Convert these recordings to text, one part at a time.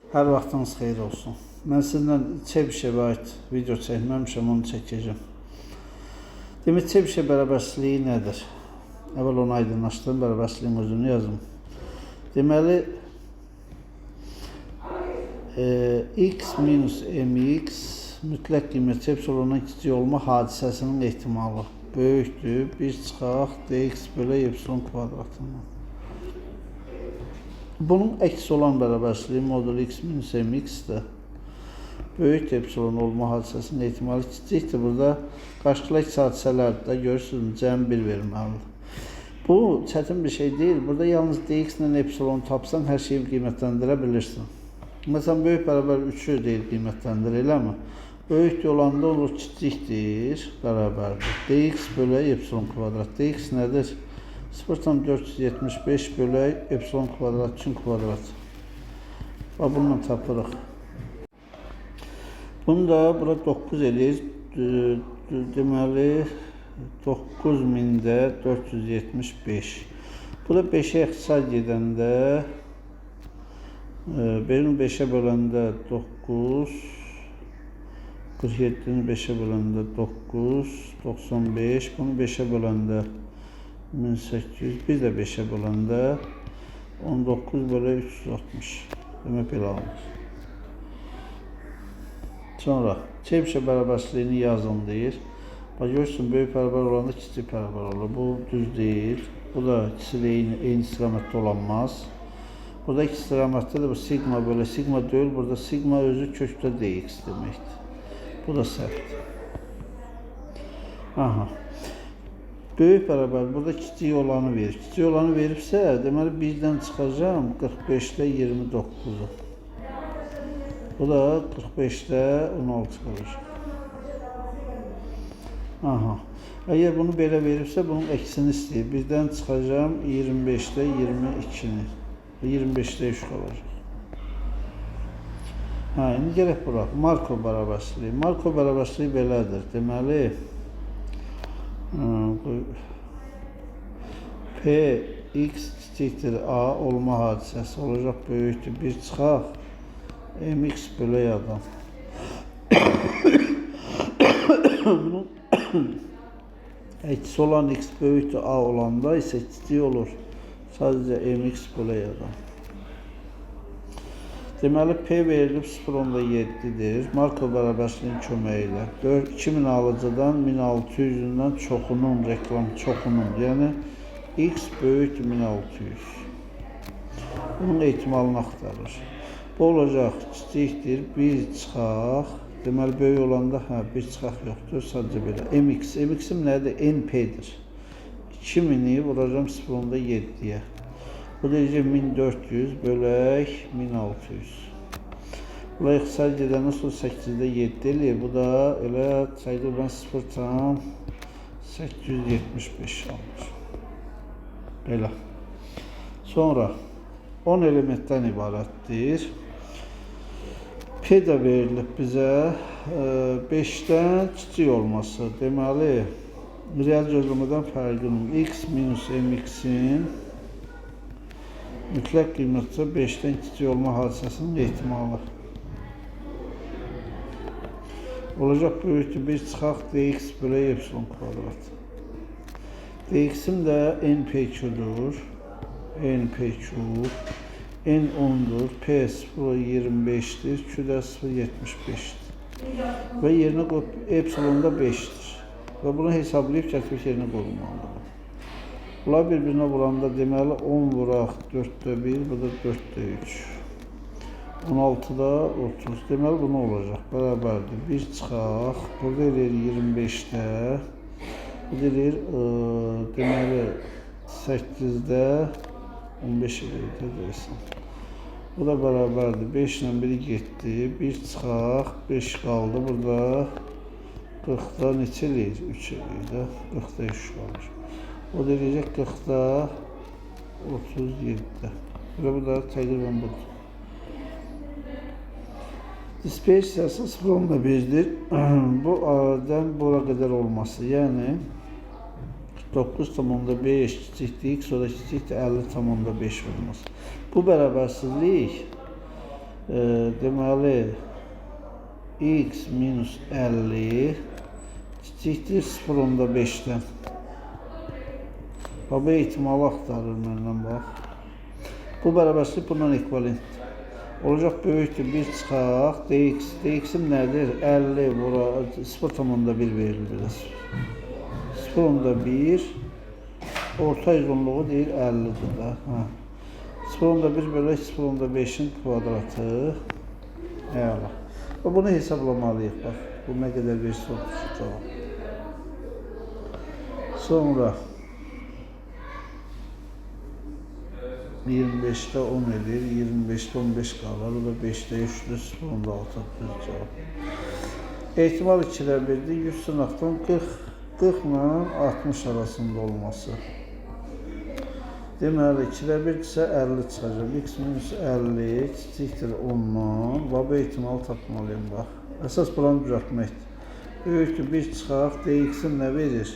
Hər vaxtınız xeyir olsun. Mən sizinlə Çebişevə aid video çəkməmişəm, onu çəkəcəm. Demək, Çebişev bərabərsizliyi nədir? Əvvəl onu aydınlaşdırım, bərabərsizliyin özünü yazım. Deməli, x minus mx mütləq qiymət epsilondan kiçik olma hadisəsinin ehtimalı böyükdür. 1 çıxaq dx bölü epsilon kvadratından. Bunun əks olan bərabərsizliyi modul x minus mx-dir. Böyük epsilon olma hadisəsinin ehtimalı kiçikdir. Burada qarşılıqlı əks hadisələrdə görürsünüz, cəm 1 verməlidir. Bu çətin bir şey deyil. Burada yalnız dx ilə epsilonu tapsan hər şeyi qiymətləndirə bilirsin. Məsələn, böyük bərabər 3'ü deyil qiymətləndir, eləmi? Böyük olanda olur kiçikdir, bərabərdir. Dx bölü epsilon kvadrat. Dx nədir? 0,475 bölü epsilon kvadrat üçün kvadrat. Bax, bununla tapırıq. Bunu da bura 9 eləyir. Deməli, 9000-də 475. Bu da 5'e ixtisar gedəndə, 5'e böləndə 9, 47'ni 5'e böləndə 9, 95, bunu 5'e böləndə 1800, bir də 5'e böləndə 19 bölü 360. Demək belə alınır. Sonra Çebişev bərabərsizliyini yazın deyir. Bax, görürsün, böyük bərabər olanda kiçik bərabər olur. Bu düz deyil. Bu da ikisi də eyni istiqamətdə olanmaz. Burada iki istiqamətdə də bu sigma böyle sigma deyil. Burada sigma özü kökdə dx deməkdir. Bu da səhvdir. Aha. Böyük bərabər burada kiçik olanı verir. Kiçik olanı veribsə, deməli 1'dən çıxacağım 45'də 29'u. Bu da 45'də 16 qalacaq. Aha. Əgər bunu belə veribsə, bunun əksini istəyir. 1'dən çıxacağım 25'də 22'ni. 25'də 3 qalacaq. Ha, indi gələk bura. Markov bərabərsizliyi. Markov bərabərsizliyi belədir. Deməli, P x kiçikdir A olma hadisəsi olacaq böyükdür. 1 çıxaq mx bölü y'dan. Bunun əksi olan x böyükdür A olanda isə kiçik olur. Sadəcə mx bölü y'dan. Deməli, P verilib 0,7'dir. Markov bərabərsizliyin köməyi ilə 2000 alıcıdan 1600'ündən çoxunun, reklam çoxunun, yəni x böyükdür 1600. Bunun ehtimalını axtarır. Bu olacaq, kiçikdir, 1 çıxaq. Deməli, böyük olanda, 1 çıxaq yoxdur, sadəcə belə. mx-im nədir? np'dir. 2000'i vuracağım 0,7'yə. Bu derece 1400 bölək 1600. Buna ixtisar gedəndə 8'də 7 eləyir. Bu da elə təqribən 0,875 alır. Belə. Sonra 10 elementdən ibarətdir. P də verilib bizə 5'dən kiçik olması. Deməli, real gözləmədən fərqinin x minus mx'in mütləq qiymətdə 5'dən kiçik olma hadisəsinin ehtimalı olacaq böyükdür. 1 çıxaq dx bölü epsilon kvadrat. Dx'im də npq'dur. npq n 10'dur. P 0,25'dir. Q də 0,75'dir. Və yerinə qoyub epsilonda 5'dir. Və bunu hesablayıb gətirib yerinə qoyulmalıdır. Bunlar bir-birinə vuranda deməli 10 vuraq 4'də 1, bu da 4'də 3. 16'da 30. Deməli bu nə olacaq? Bərabərdir. 1 çıxaq. Burada eləyir 25'də. Bu eləyir deməli 8'də 15 eləyir. Bu da bərabərdir. 5 ilə 1'i getdi. 1 çıxaq. 5 qaldı. Burada 40'da neçə eləyir? 3 eləyir. 40'da 3 qalır. O da eləyəcək 40'da 37'də. Və bu da təqribən budur. Dispersiyası 0,1'dir. Bu A'dan bura qədər olması. Yəni 9,5 kiçikdir. X o da kiçikdir. 50,5 olması. Bu bərabərsizlik deməli x minus 50 kiçikdir 0.5'dən. Bu ehtimalı axtarır məndən bax. Bu bərabərlik bundan ekvivalentdir. Olacaq böyükdür 1 çıxaq dx. Dx'im nədir? 50 bura 0.1 verilir. 0.1 orta uzunluğu deyir 50'dir da. 0.1 bölək 0.5'in kvadratı. Əla. Bunu hesablamalıyıq bax. Bu nə qədər versə otur. Sonra 25'te 10 edir, 25'te 15 qalır, o da 5'te 3'dür, 0.6 düz cavab. Ehtimal 2'də 1'dir, 100 sınaqdan 40 ilə 60 arasında olması. Deməli 2'də 1-dirsə 50 çıxacaq, x minus 50 kiçikdir 10'dan, bu ehtimalı tapmalıyım bax. Əsas buranı düzəltməkdir. Böyükdür 1 çıxaq, dx'im nə verir?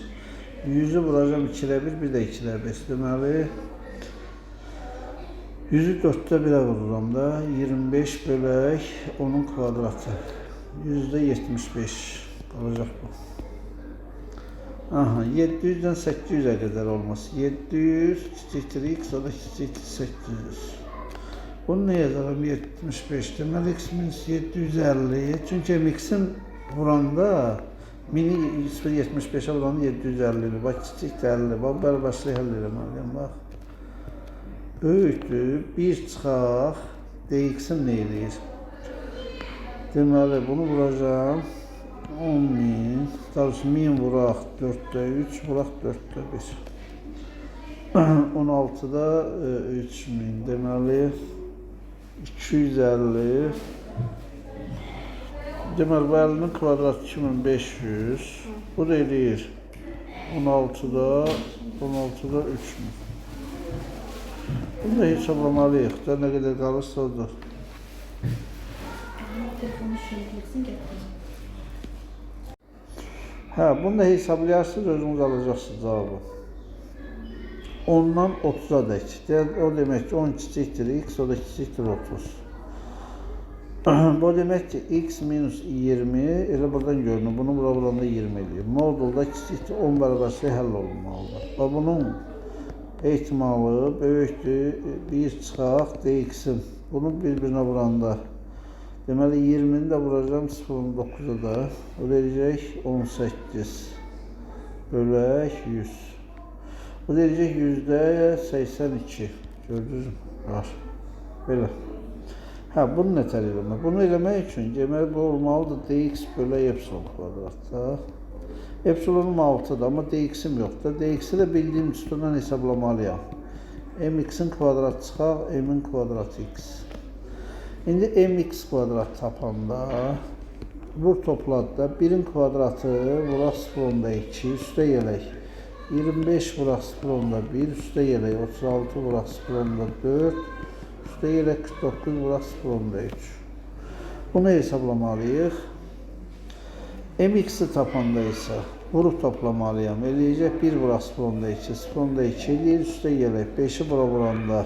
100'ü vuracam 2'də 1, bir də 2'də 5. Deməli 100'ü 4'te 1'e vururam da 25 bölək onun kvadratı %75 qalacaq bu. 700'den 800'e kadar olması. 700 kiçikdir x, o da kiçikdir 800. Bunu ne yazalım? 75 deməli x minus 750. Çünkü mx'in vuranda mini 75'e vuranda 750'dir. Bak kiçikdir 50. Bak bərabərlik həll eləməliyəm. Bak. Böyükdür 1 çıxaq dx'im nə edir? Deməli bunu vuracağım 10.000, daha 1000 vuraq 4'te 3, vuraq 4'te 1. 16'da 3000, deməli 250. Deməli bu 50'nin kvadratı 2500. Bu da eləyir 16'da 3000. Bunu da hesaplamalıyıq da nə qədər qalırsa odur. Bunu da hesaplayarsınız, özünüz alacaksınız cevabı. 10'dan 30'a dək. O demək ki 10 kiçikdir x, o da kiçikdir 30. Bu demək ki x minus 20, elə buradan görünür. Bunu vuranda 20 edir. Modulda kiçikdir 10 bərabərlik həll olunmalıdır. Bunun ehtimalı böyükdür 1 çıxaq dx'im. Bunu bir-birinə vuranda deməli 20'ni də vuracağım 0.9'a da. O verəcək 18 bölək 100. O verəcək %82. Gördünüz mü? Var. Belə. Bunu nətər eləmək? Bunu eləmək üçün deməli bu olmalıdır dx bölək epsilon kvadratda. Epsilonum 6'da ama dx'im yoxdur. Dx'i də bildiyim üstündən hesablamalıyam. Mx'in kvadratı çıxaq, m'in kvadratı x. İndi mx kvadrat tapanda vur topladıda 1'in kvadratı vuraq 0.2 üstə yelək 25 vuraq 0.1 üstə yelək 36 vuraq 0.4 üstə yelək 49 vuraq 0.3. Bunu hesablamalıyıq. Mx'i tapanda isə vurup toplamalıyam. Eləyəcək 1 vuraq 0.2 0.2 eləyir üstə yelək 5'i bura vuranda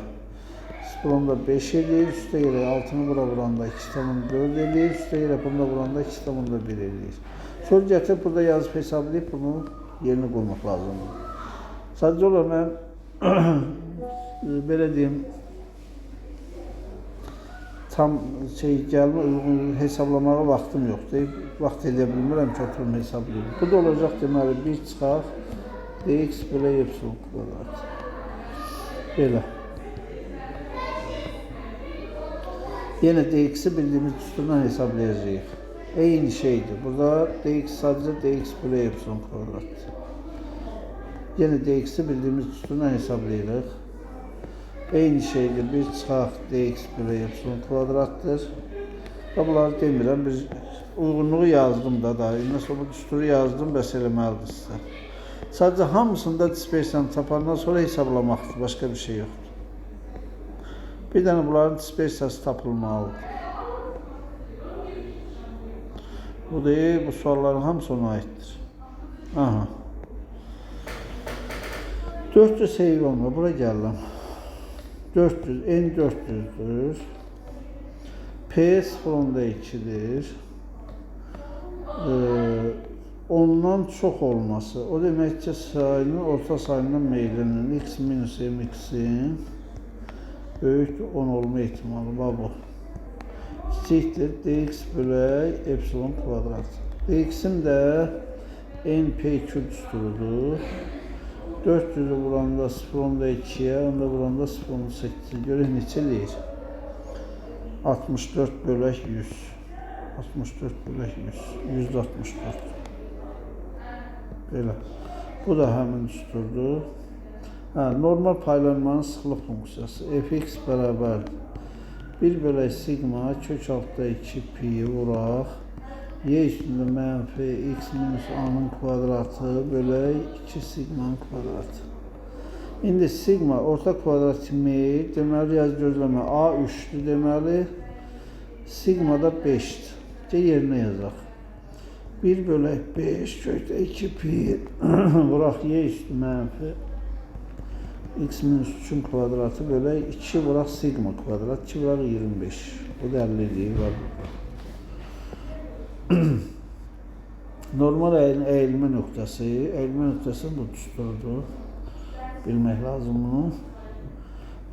0.5 eləyir üstə yelək 6'nı bura vuranda 2.4 eləyir üstə yelək bunda vuranda 2.1 eləyir. Sonra gətirib burada yazıb hesablayıb bunu yerini qoymaq lazımdır. Sadəcə olaraq mən belə deyim tam gəlmə uyğun hesablamağa vaxtım yoxdur. Vaxt edə bilmirəm ki, oturum hesablayayım. Bu da olacaq deməli 1 çıxaq dx bölək epsilon kvadrat. Belə. Yenə dx'i bildiyimiz üstündən hesablayacağıq. Eyni şeydir. Burada dx sadəcə dx bölək epsilon kvadratdır. Yenə dx'i bildiyimiz üstündən hesablayırıq. Eyni şeydir. 1 çıxaq dx bölək epsilon kvadratdır. Bunları demirəm. Biz uyğunluğu yazdım da. Nasıl bu düsturu yazdım, bəs eləməlidir sizə. Sadəcə hamısında dispersiyanı tapandan sonra hesablamaqdır. Başqa bir şey yoxdur. Bir dənə bunların dispersiyası tapılmalıdır. Bu deyil, bu sualların hamısı ona aiddir. 400 heyvanla bura gəldim. 400, n 400'dür. P P 0.2'dir. Ondan çox olması. O demək ki, sayının orta sayından meylinin x minus mx'in böyükdür 10 olma ihtimali var bu. Kiçikdir dx bölək epsilon kvadrat. Dx'im də np2 düsturudur. 400'ü vuranda 0.2'ye, onda vuranda 0.8'e görə neçə eləyir? 64 bölək 100. 64 bölək 100. 164. Belə. Bu da həmin düsturdur. Normal paylanmanın sıxlıq funksiyası. Fx bərabərdir. 1 bölək sigma kök altda 2 pi vuraq. Y üstündə mənfi x minus a-nın kvadratı bölək 2 sigmanın kvadratı. İndi sigma orta kvadrat kimi deməli yaz gözləmə a 3'dür deməli sigma da 5'dir. Yerinə yazaq. 1 bölək 5 kökdə 2 pi vuraq y üstü mənfi x minus 3'ün kvadratı bölək 2 vuraq sigma kvadrat 2 vuraq 25. Bu da 50'liyi var. Normal eğilme nöqtəsi bu düsturdur. Bilmək lazım bunu.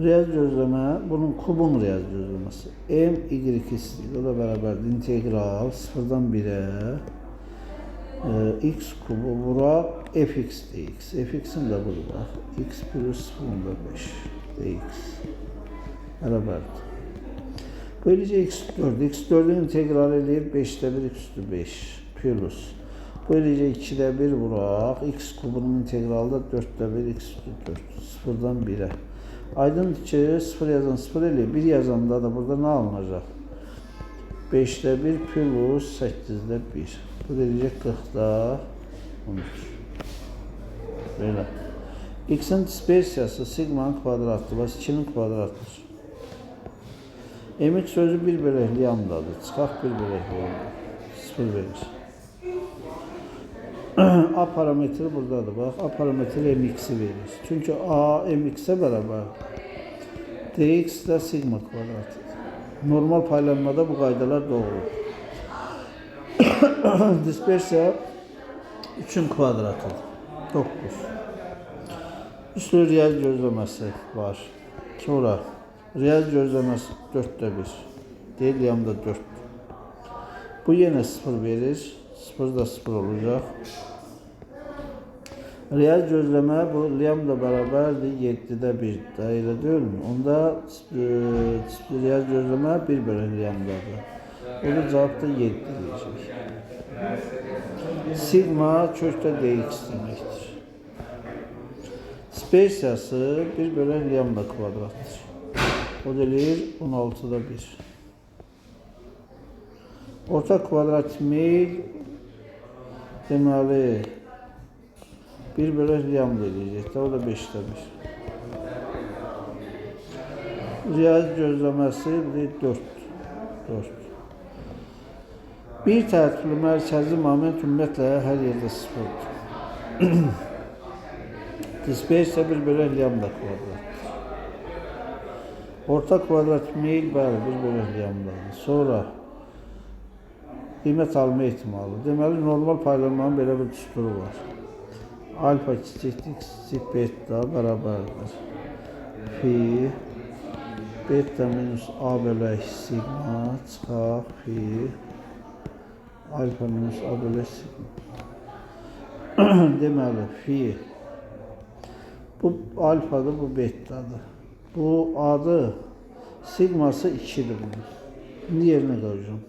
Riyaz gözləmə, bunun kubun riyaz gözləməsi. M, y istəyir. O da bərabərdir. İntegral 0'dan 1'e x kubu vura fx dx. Fx'in də burada. X plus 0.5 dx. Bərabərdir. Böylece x4. x4'ün integral eləyir 5'də 1 x üstü 5 plus. Böylece 2'də 1 vuraq. X kubunun integralı da 4'də 1 x üstü 4. 0'dan 1'e. Aydındır ki 0 yazan 0 eləyir. 1 yazanda da burada ne alınacaq? 5'də 1 plus 8'də 1. Bu deyəcək 40'da 13. Böyle. X'in dispersiyası sigmanın kvadratıdır. Bax 2'nin kvadratıdır. Mx sözü 1 böləkli yandadır. Çıxaq 1 böləkli yandadır. 0 verir. A parametri buradadır. Bax, A parametri mx'i verir. Çünkü A mx'e bərabər. Dx də sigma kvadratıdır. Normal paylanmada bu qaydalar doğru. Dispersiya 3'ün kvadratıdır. 9. Üstü riyaz gözləməsi var. Sonra riyaz gözləməsi 4'də 1. Deyil yanında 4. Bu yenə 0 verir. 0 da 0 olacaq. Riyaz gözləmə bu lambda bərabərdir 7'də 1'də elə deyilmi? Onda riyaz gözləmə 1 bölək lambdadır. O da cavab da 7 deyəcək. Sigma kökdə dx deməkdir. Dispersiyası 1 bölək lambda kvadratdır. O deyilir 16'da 1. Orta kvadrat meyl deməli 1 bölək lambda eləyəcək. O da 5'də 1. Riyaz gözləməsi 4. Bir tərtibli mərkəzi moment ümumiyyətlə hər yerdə 0'dır. Dispersiya 1 bölək lambda kvadratdır. Orta kvadrat meyl bəli 1 bölək lambdadır. Sonra qiymət alma ehtimalı. Deməli normal paylanmanın belə bir düsturu var. Alfa kiçik x kiçik beta bərabərdir. Fi beta minus a bölək sigma çıxaq fi alfa minus a bölək sigma. Deməli fi bu alfadır, bu betadır. Bu adı sigması 2'dir bunun. İndi yerinə qoyacağım.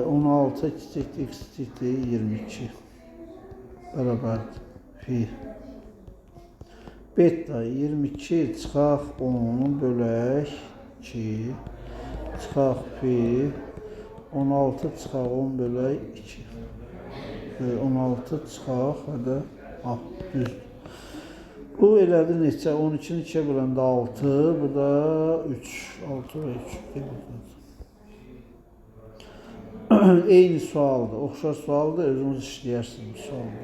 16 kiçik x kiçik 22 bərabərdir. Fi beta 22 çıxaq 10 bölək 2 çıxaq fi 16 çıxaq 10 bölək 2 16 çıxaq hədə düzdür. Bu elədi neçə? 12'ni 2'ye böləndə 6, bu da 3. 6 və 3. Eyni sualdır, oxşar sualdır, özünüz işləyərsiniz bu sualda.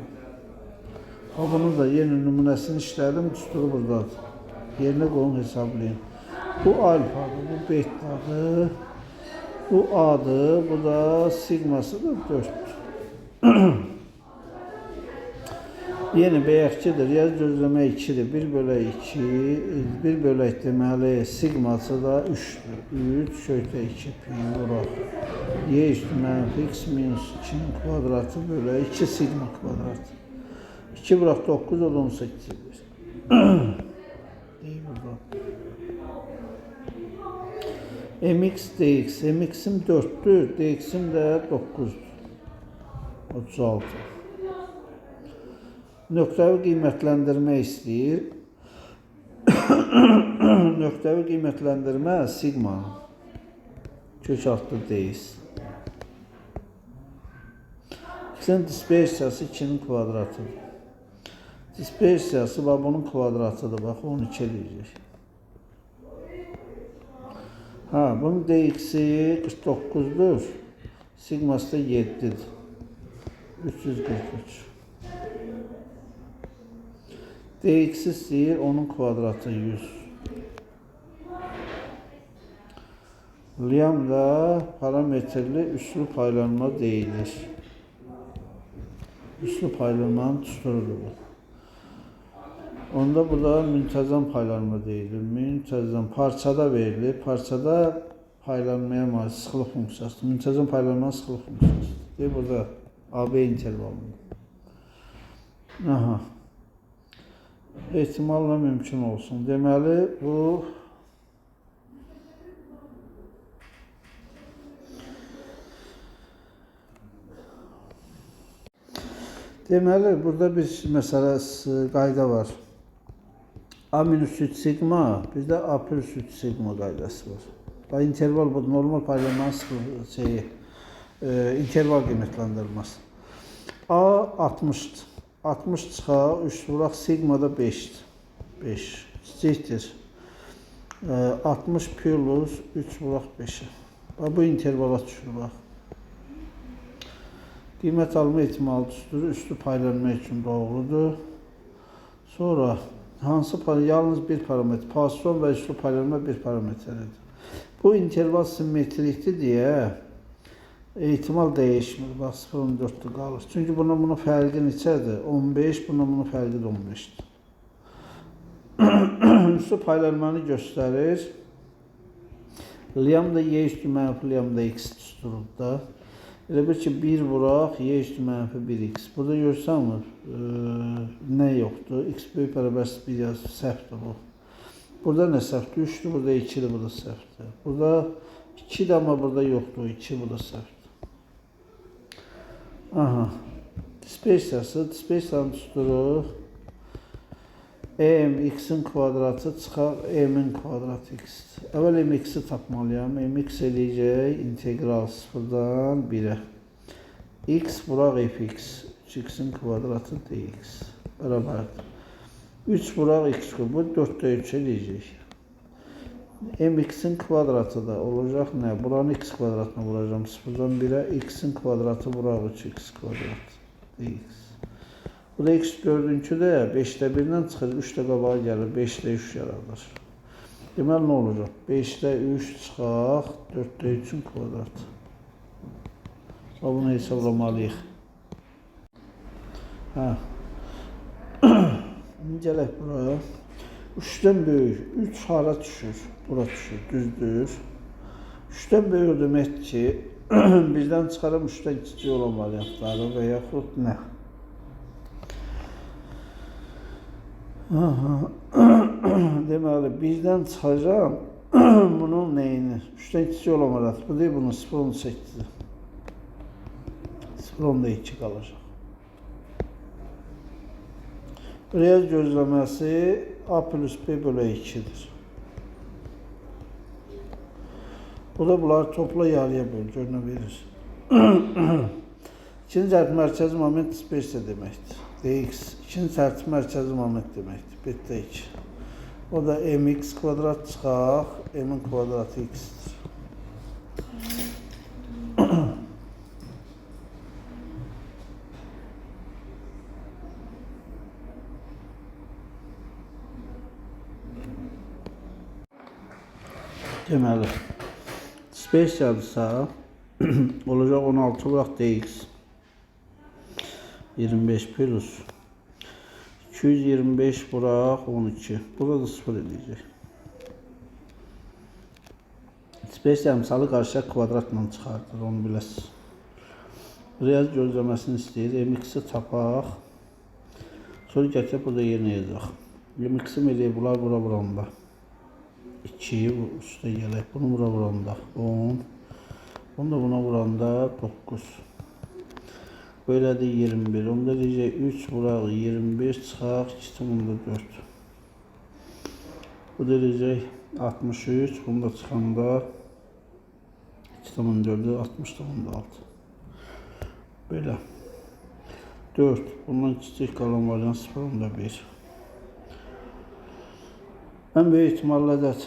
Bunu da yeni nümunəsini işlədim, düsturu buradadır. Yerinə qoyun hesablayın. Bu alfadır, bu betadır, Bu A'dır, bu da sigması da 4'tür. Yeni bəyəkçidir, yaz gözləmə 2'dir. 1 bölü 2, 1 bölü deməli sigması da 3'dür. 3 şöyle 2 pi vuraq. Y üstü mənfi x minus 2'nin kvadratı bölü 2 sigma kvadratı. 2 bırak 9 olur 18'dir. Deyil burada. Mx dx, mx'im 4'tür, dx'im də 9'dur. 36. Nöqtəvi qiymətləndirmə istəyir. Nöqtəvi qiymətləndirmə sigma kök altı dx. X'in dispersiyası 2'nin kvadratıdır. Dispersiyası bunun kvadratıdır. Bax 12 eləyəcək. Bunun dx'i 49'dur. Sigması da 7'dir. 343. Dx istəyir, onun kvadratı 100. Lambda parametrli üçlü paylanma deyilir. Üçlü paylanmanın tuturudur bu. Onda burada müntəzəm paylanma deyilir. Müntəzəm parçada verilir. Parçada paylanmaya malik sıxlıq funksiyası. Müntəzəm paylanmanın sıxlıq funksiyası. Deyir burada AB intervalında. Ehtimalla mümkün olsun. Deməli bu burada bir məsələsi qayda var. A minus 3 sigma, bir de A plus 3 sigma qaydası var. İnterval bu normal paylanmanın şeyi, interval qiymətləndirilməsi. A 60'dır. 60 çıxa 3 vuraq sigma da 5'dir. 5 çiçəkdir. 60 plus 3 vuraq 5'e. Bu intervala düşür bax. Qiymət alma ehtimalı tutur, üstü paylanma üçün doğrudur. Sonra hansı yalnız bir parametre, pasifon və üstü paylanma bir parametredir. Bu interval simmetrikdir deyə ehtimal değişmir. Bax 0.14'də qalır. Çünki bunun fərqi neçədir? 15, bunun fərqi də 15'dir. Üstü paylanmanı göstərir. Lambda y üstü mənfi lambda x tuturur da. Elə bir ki 1 vuraq, y üstü mənfi 1x. Burada görsənmir, nə yoxdur? X böyük bərabərsiz 1 yazır, səhvdir bu. Burada nə səhvdir? 3'dür, burada 2'dir, burada səhvdir. Burada 2'dir, amma burada yoxdur, 2, burada səhvdir. Dispersiyası, dispersiyanı tuturuq. X'in kvadratı çıxar, m'in kvadratı x'dir. Əvvəl mx'i tapmalıyam. Mx eləyəcək integral 0'dan 1'ə. X vuraq fx. 3x'in kvadratı dx. Bərabərdir. 3 vuraq x bu 4'də 3 eləyəcək. Mx'in kvadratı da olacaq nə? Buranın x kvadratına vuracağım 0'dan 1'ə. X'in kvadratı vuraq 3x kvadrat dx. Bu da x gördüğünkü de 5'te 1'den çıxır, 3'te qabağa gəlir, 5'te 3 yaradır. Deməli nə olacaq? 5'te 3 çıxaq, 4'te 3'ün kvadratı. Bunu hesablamalıyıq. Gələk buraya. 3'ten böyük, 3 hara düşür? Bura düşür, düzdür. 3'ten böyük demək ki, bizdən çıxarım 3'ten kiçik olan variantları və yaxud nə? Deməli, bizdən çıxacağım bunun neyini? 3'ten kiçik olan variantı. Bu deyil, bunun 0.18'dir. 0.2 qalacaq. Riyaz gözləməsi A plus B bölü 2'dir. Bu da bunları topla yarıya böl, görünə verir. İkinci tərtib mərkəzi moment dispersiya deməkdir. Dx. İkinci tərtib mərkəzi moment deməkdir. Beta 2. O da mx kvadrat çıxaq, m'in kvadratı x'dir. Deməli, Spesialsa olacak 16 bırak dx 25 plus 225 bırak 12. Burada da 0 edecek. Spesial misalı karşıya kvadratla çıxardır, onu biləsiniz. Real gözləməsini istəyir. MX-i tapaq. Sonra gətirib burada yerinə yazaq. MX-i eləyək, bunlar bura vuranda 2 üstə gələk. Bunu bura vuranda 10. Bunu da buna vuranda 9. Böylədir 21. Onda deyəcək 3 vuraq 25 çıxaq 2,4. Bu deyəcək 63. Bunu da çıxanda 2,4'ü 60,6. Böyle. 4. Bundan kiçik qalan variant 0,1. Ən böyük ihtimalle ədəd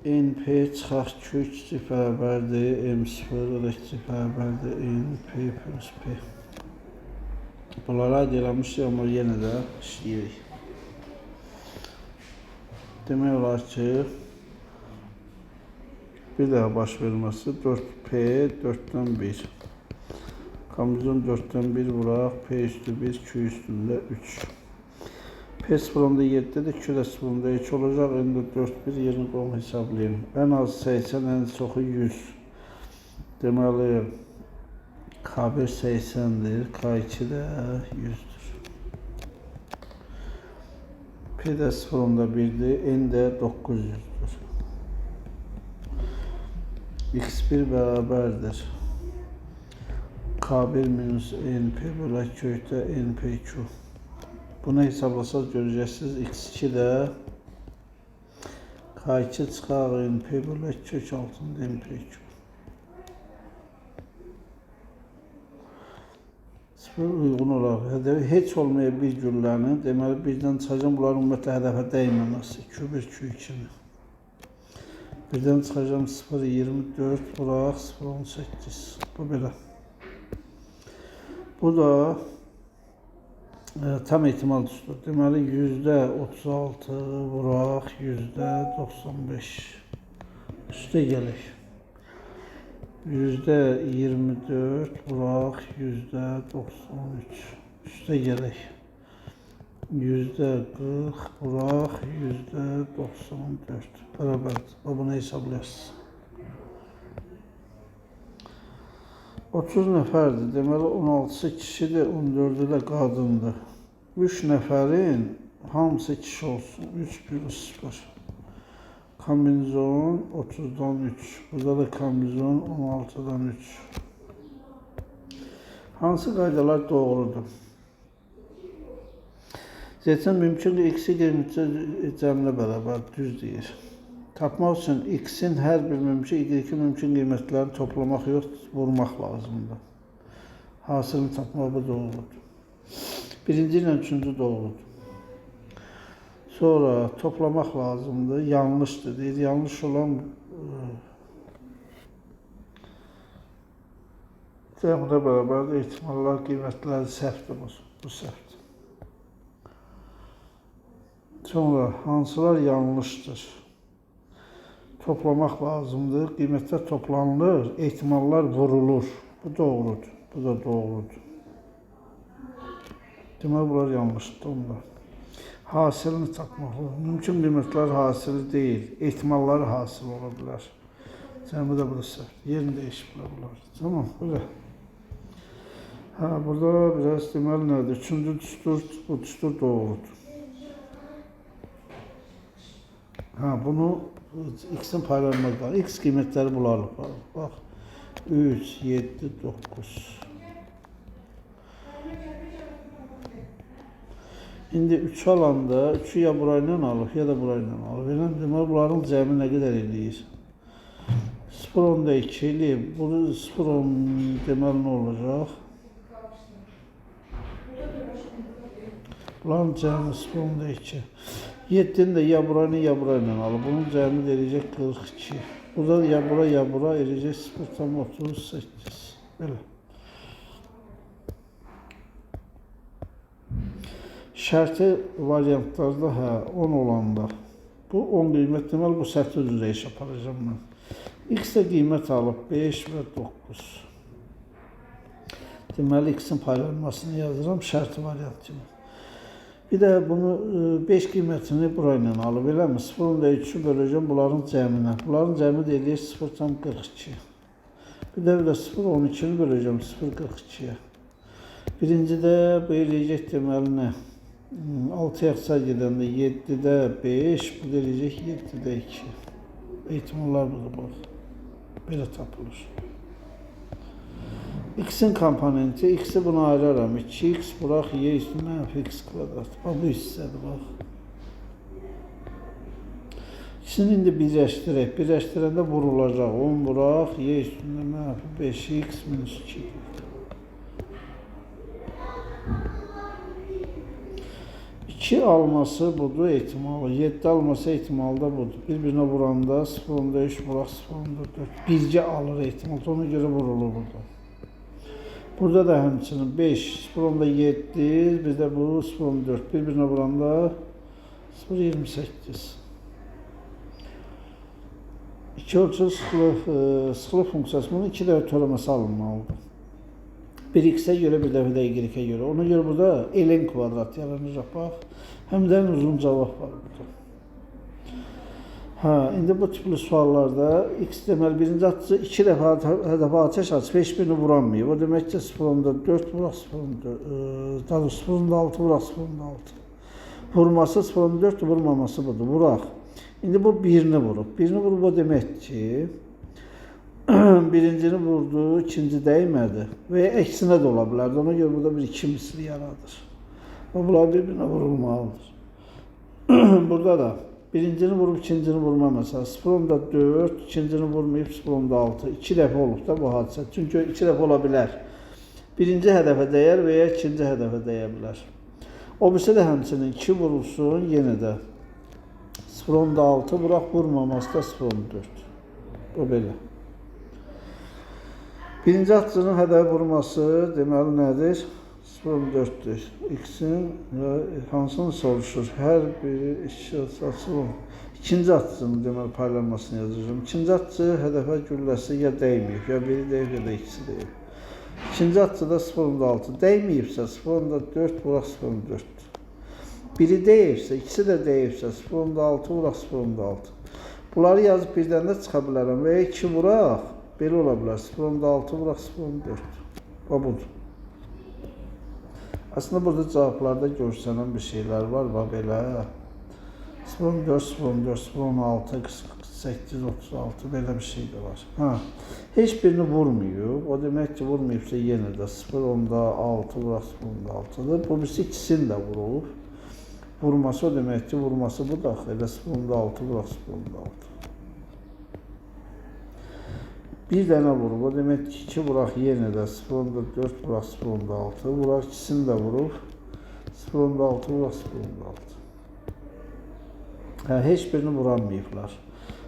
NP çıxaq Q kiçik bərabərdir M0 da kiçik bərabərdir NP plus P. Bunlara aid eləmişdik, amma yenə də işləyirik. Demək olar ki, bir daha baş verməsi 4P 4'dən 1. Kombinizon 4'dən 1 vuraq. P üstü 1, Q üstündə 3. P sıfırında 7'dir, Q də sıfırında 2 olacaq. Indi 4, 1 yerini qoyun hesablayayım. Ən az 80, ən çoxu 100. Deməli, K1 80'dir, K2 də 100'dür. P də sıfırında 1'dir, N də 900'dür. X1 bərabərdir K1 minus NP bölü kökdə NPQ. Bunu hesablasaq görəcəksiniz. X2 də K2 çıxaq NP bölü kök altında NPQ. 0 uyğun olaraq hədəfi heç olmayan bir güllənin, deməli birdən çıxacaq, bunların ümumiyyətlə hədəfə dəyməməsi. Q1, Q2-ni. Birdən çıxacağım 0,24 bıraq 0,18. Bu belə. Bu da tam ehtimal tutur. Deməli %36 bıraq %95. Üstə gəlir. %24 bıraq %93. Üstə gəlir. %40 bıraq %94. Bərabərdir. Bunu hesablayasınız. 30 nəfərdir. Deməli 16'sı kişidir, 14'ü də qadındır. 3 nəfərin hamısı kişi olsun. 3 plus 0. Kombinizon 30'dan 3. Burada da kombinizon 16'dan 3. Hansı qaydalar doğrudur? Zaten mümkündür x-i cəmlə bərabər düz deyir. Tapmaq üçün x-in hər bir mümkün, y-ki mümkün qiymətlərini toplamaq yox, vurmaq lazımdır. Hasılını tapmaq bu doğrudur. Birinci ilə üçüncü doğrudur. Sonra toplamaq lazımdır, yanlışdır deyir. Yanlış olan cəmlə bərabərdir, ehtimallar qiymətləri səhvdir bu səhvdir. Sonra hansılar yanlışdır? Toplamaq lazımdır, qiymətlər toplanılır, ehtimallar vurulur. Bu doğrudur, bu da doğrudur. Demək bunlar yanlışdır onlar. Hasilini tapmaq lazım. Mümkün qiymətlər hasili deyil, ehtimalları hasil ola bilər. Cəmi də bu da səhv. Yerini dəyişib bunlar. Tamam, böyle. Burada biraz deməli nədir? Üçüncü düstur, bu düstur doğrudur. Bunu x'in paylanmaqdan, x qiymətləri bularıq. Bax, 3, 7, 9. İndi 3 alanda 3'ü ya burayla alıb, ya da burayla alıb. Deməli, bunların cəmi nə qədər eləyir? 0,2 eləyib. Bu 0,10 deməli nə olacaq? Bunların cəmi 0,2. 7'nin de ya burayla alıb. Bunun cəmi eləyəcək 42. Burada ya bura eləyəcək 0,38. Belə. Şərti variantlarda 10 olanda bu 10 qiymət deməli bu səthi üzrə iş aparacağım mən. X də qiymət alıb 5 və 9. Deməli, X-in paylanmasını yazıram şərti variant kimi. Bir də bunu 5 qiymətini burayla alıb, eləmi? 0.3-ü böləcəm bunların cəminə. Bunların cəmi deyilək 0.42. Bir də 0.12-ni böləcəm 0.42-yə. Birincidə bu eləyəcək deməli nə? 6 yaxsa gedəndə 7-də 5, bu da eləyəcək 7-də 2. Ehtimallar budur, bax. Belə tapılır. X-in komponenti, X-i buna ayıraram. 2x bıraq y üstü mənfi x kvadrat. Bax, bu hissədir, bax. İkisini indi birləşdirək. Birləşdirəndə vurulacaq. 10 bıraq y üstündə mənfi 5x minus 2. 2 alması budur ehtimalı. 7 alması ehtimalı da budur. Bir-birinə vuranda 0.3 bıraq 0.4. Bircə alır ehtimal. Ona görə vurulur burada. Burada da həmçinin 5, 0.7, bizdə bu 0.4. Bir-birinə vuranda 0.28. İki ölçülü sıxlıq funksiyası bunun 2 dəfə törəməsi alınmalıdır. Bir x-ə görə, bir dəfə də y-ə görə. Ona görə burada ln kvadrat yaranacaq. Bax, həmdən uzun cavab var burada. İndi bu tipli suallarda x deməli birinci atıcı 2 dəfə hədəfə atəş açıb, heç birini vuranmayıb. O demək ki, 0.4 vuraq 0.6 vuraq 0.6. Vurması 0.4 vurmaması budur. Vuraq. İndi bu birini vurub. Birini vurub o demək ki, birincini vurdu, ikinci dəymədi. Və ya əksinə də ola bilərdi. Ona görə burada bir 2 misli yaradır. Bunlar bir-birinə vurulmalıdır. Burada da birincini vurub, ikincini vurma məsələn. 0.4, ikincini vurmayıb 0.6. 2 dəfə olub da bu hadisə. Çünki 2 dəfə ola bilər. Birinci hədəfə dəyər və ya ikinci hədəfə dəyə bilər. O birisi də həmçinin 2 vurulsun, yenə də 0.6 vuraq, vurmaması da 0.4. O belə. Birinci atıcının hədəfə vurması deməli nədir? 0.4'dür. X'in hansını soruşur? Hər biri açılım. İkinci atıcının deməli paylanmasını yazacağım. İkinci atıcı hədəfə gülləsi ya dəyməyib, ya biri deyib, ya da ikisi deyib. İkinci atıcıda 0.6 dəyməyibsə 0.4 vuraq 0.4. Biri deyibsə, ikisi də deyibsə 0.6 vuraq 0.6. Bunları yazıb birdən də çıxa bilərəm və ya 2 vuraq, belə ola bilər. 0.6 vuraq 0.4. O budur. Aslında burada cavablarda görsənən bir şeylər var, belə 0.4, 0.4, 0.16, 48, 36 belə bir şey də var. Heç birini vurmuyor. O demək ki, vurmayıbsa yenə də 0.6 vuraq 0.6'dır. Bu birisi ikisini də vurub. Vurması o demək ki, vurması bu da elə 0.6 vuraq 0.6. Bir dənə vurub, o demək ki, 2 vuraq yenə də 0.4 vuraq 0.6, vuraq ikisini də vurub 0.6 vuraq 0.6. Heç birini vuranmayıblar.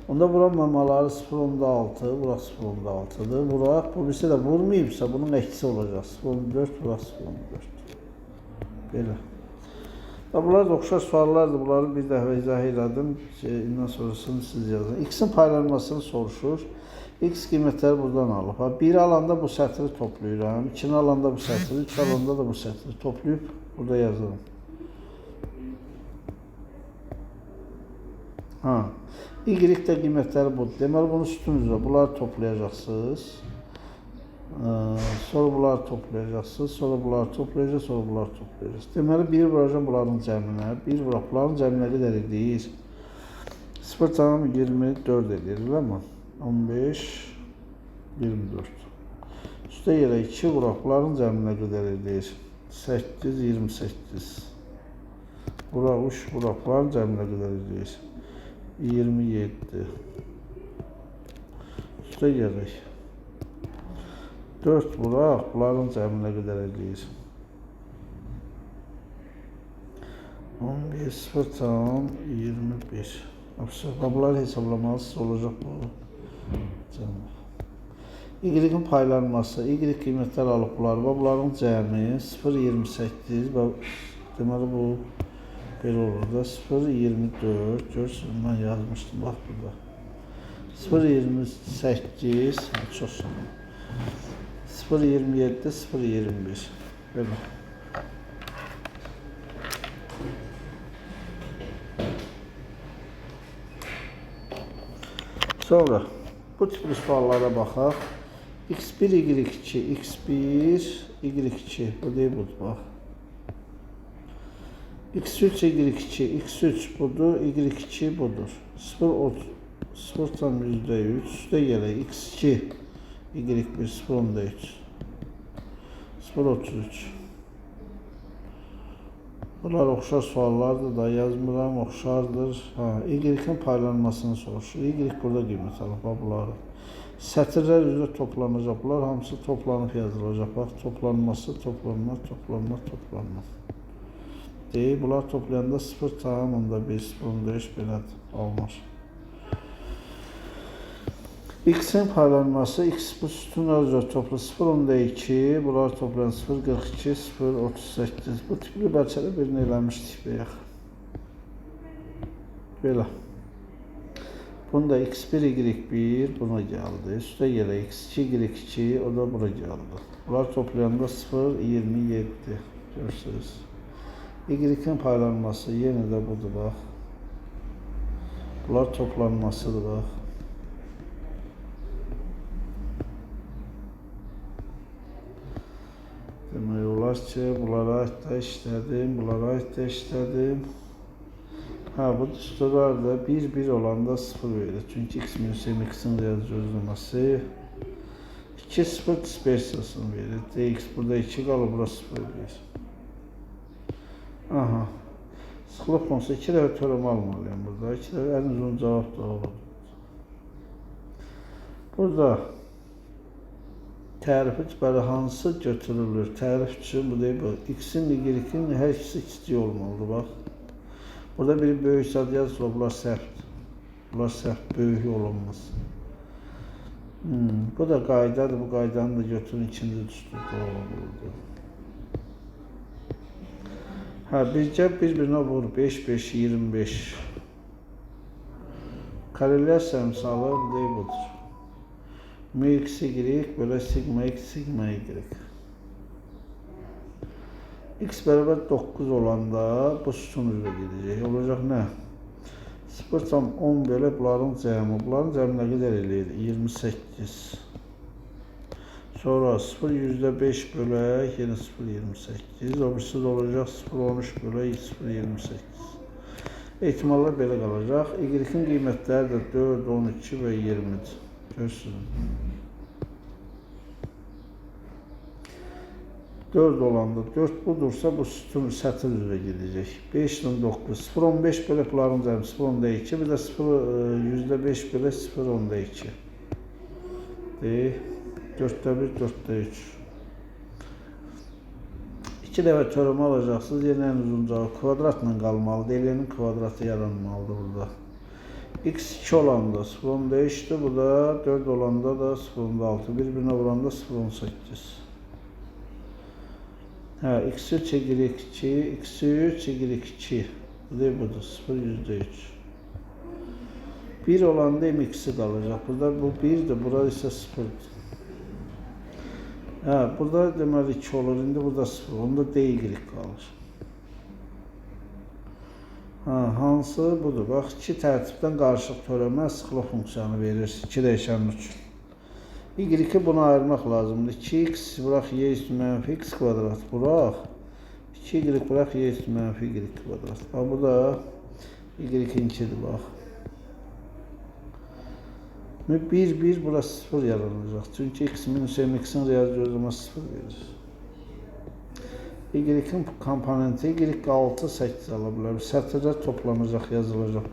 Onda vuranmamaları 0.6 vuraq 0.6'dır. Vuraq, bu birisi də vurmayıbsa bunun əksi olacaq. 0.4 vuraq 0.4. Belə. Bunlar da oxşar suallardır. Bunları bir dəfə izah elədim. İndən sonrasını siz yazın. X-in paylanmasını soruşur. X qiymətləri buradan alıb. 1 alanda bu sətri toplayıram. 2 alanda bu sətri, 3 alanda da bu sətri toplayıb burada yazıram. Y də qiymətləri budur. Deməli bunu sütun üzrə bunları toplayacaqsınız. Sonra bunları toplayacaqsınız. Sonra bunları toplayacaqsınız. Sonra bunları toplayacaqsınız. Deməli 1 vuracam bunların cəminə. 1 vuraq bunların cəminə qədər edir. 0,24 edir. Eləmi? 15, 24. Üstə yerə 2 vuraq, bunların cəminə qədər edir. 8, 28. Vuraq 3 vuraq, bunların cəminə qədər edir. 27. Üstə yerək. 4 vuraq, bunların cəminə qədər edir. 15, 0,25. Bunları hesablamalısınız, olacaq bu. Y-in paylanması, Y qiymətlər alıb bunların cəmi 0,28, deməli bu belə olur da 0,24, görürsünüz, mən yazmışdım, bax burada 0.28, çox sağ ol. 0.27, 0.21. Belə. Sonra bu tipli suallara baxaq. X1, Y2, X1, Y2, bu deyil budur, bax. X3, Y2, X3 budur, Y2 budur. 0,3 üstə gələ X2, Y1, 0,3, 0,33. Bunlar oxşar suallardır da, yazmıram, oxşardır. Y-in paylanmasını soruşur. Y burada qiymət alıb, bunları. Sətirlər üzrə toplanacaq. Bunlar hamısı toplanıb yazılacaq. Bax, toplanması, toplanma. Deyil, bunlar toplayanda 0,1, 0,5 belədir, olmaz. X-in paylanması, X bu sütunlar üzrə toplu 0,2, bunlar toplayan 0,42, 0,38. Bu tipli bəlkədə birini eləmişdik bəyək. Belə. Bunda X1, Y1 buna gəldi. Üstə gələ X2, Y2, o da bura gəldi. Bunlar toplayanda 0,27. Görürsünüz. Y-in paylanması yenə də budur, bax. Bunlar toplanmasıdır, bax. Demək olar ki, bunlara aid də işlədim, bunlara aid də işlədim. Bu düsturlar da 1-1 olanda 0 verir. Çünki X minus X-in real gözləməsi 2-0 dispersiyasını verir. Dx burada 2 qalır, bura 0 verir. Aha. Sıxlıq fonksiya 2 dəfə teorem almalıyım burada. 2 dəfə ən uzun cavab da olur. Burada tərif bəli hansı götürülür? Tərif üçün bu deyil, X-in, Y-in hər ikisi kiçik olmalıdır, bax. Burada biri böyük sad yazılır, bunlar səhvdir. Bunlar səhv, böyük olunmaz. Bu da qaydadır, bu qaydanı da götürün, ikinci düsturda olmalıdır. Bircə bir-birinə vur, 5-5, 25. Korrelyasiya misalı bu deyil, budur. Mu x, y bölə sigma x, sigma y. X bərabər 9 olanda bu sütun üzrə gedəcək. Olacaq nə? 0,10 bölə bunların cəmi. Bunların cəmi nə qədər eləyir? 28. Sonra 0,5 bölə yenə 0,28. O birisi də olacaq 0,13 bölə 0,28. Ehtimallar belə qalacaq. Y-in qiymətləri də 4, 12 və 20-dir. Görürsünüz. 4 olanda 4 budursa bu sütun sətir üzrə gedəcək. 5 ilə 9. 0,15 bölə bunların cəmi 0,2. Bir də 5 bölə 0,2. 4'də 1, 4'də 3. 2 dəfə teoremi alacaqsınız. Yenə ən uzun cavab kvadratla qalmalıdır. Elinin kvadratı yaranmalıdır burada. X2 olanda 0,5'dir. Bu da 4 olanda da 0,6. Bir-birinə vuranda 0,18. X3, Y2, X3, Y2. Bu da budur, 0,3. 1 olanda M2'si qalacaq. Burada bu 1'dir, burada isə 0'dir. Burada deməli 2 olur, indi burada 0. Onda D, Y qalır. Hansı budur? Bax, 2 tərtibdən qarışıq teoremə sıxlıq funksiyanı verir 2 dəyişənin üçün. Y2 bunu ayırmaq lazımdır. 2x bıraq y üstü mənfi x kvadrat bıraq. 2y bıraq y üstü mənfi y kvadrat. Bu da y2-dir, bax. 1-1 burası 0 yaranacaq. Çünki x minus mx'in real gözləməsi 0 verir. Y-in komponenti y6, 8 ala bilər. Sətirlər toplanacaq, yazılacaq.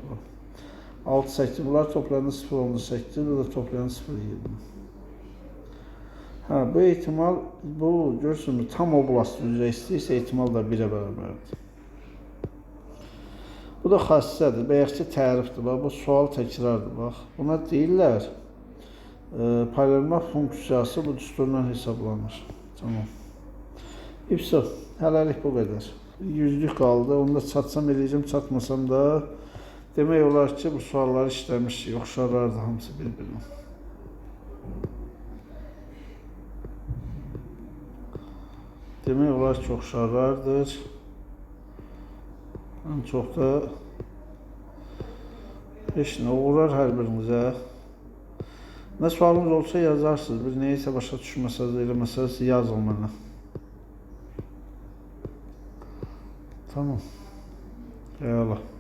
6, 8 bunlar toplanır 0,8, bu da toplanır 0,20. Bu ehtimal, bu görürsünüz, tam oblast üzrə istəyirsə ehtimal da 1'ə bərabərdir. Bu da xassədir, bəyəkçi tərifdir. Bu sual təkrardır. Bax, buna deyirlər, paylanma funksiyası bu düsturla hesablanır. Tamam. Hələlik bu qədər. 100'lük qaldı. Onu da çatsam eləyəcəm, çatmasam da Demək olar ki, bu sualları işləmişik, oxşarlardı hamısı bir-birinə. Demək olar ki, oxşarlardır. Ən çox da heç nə uğurlar hər birinizə. Nə sualınız olsa yazarsınız. Bir neysə başa düşməsəz, eləməsəz yazın mənə. Tamam. Eyvallah.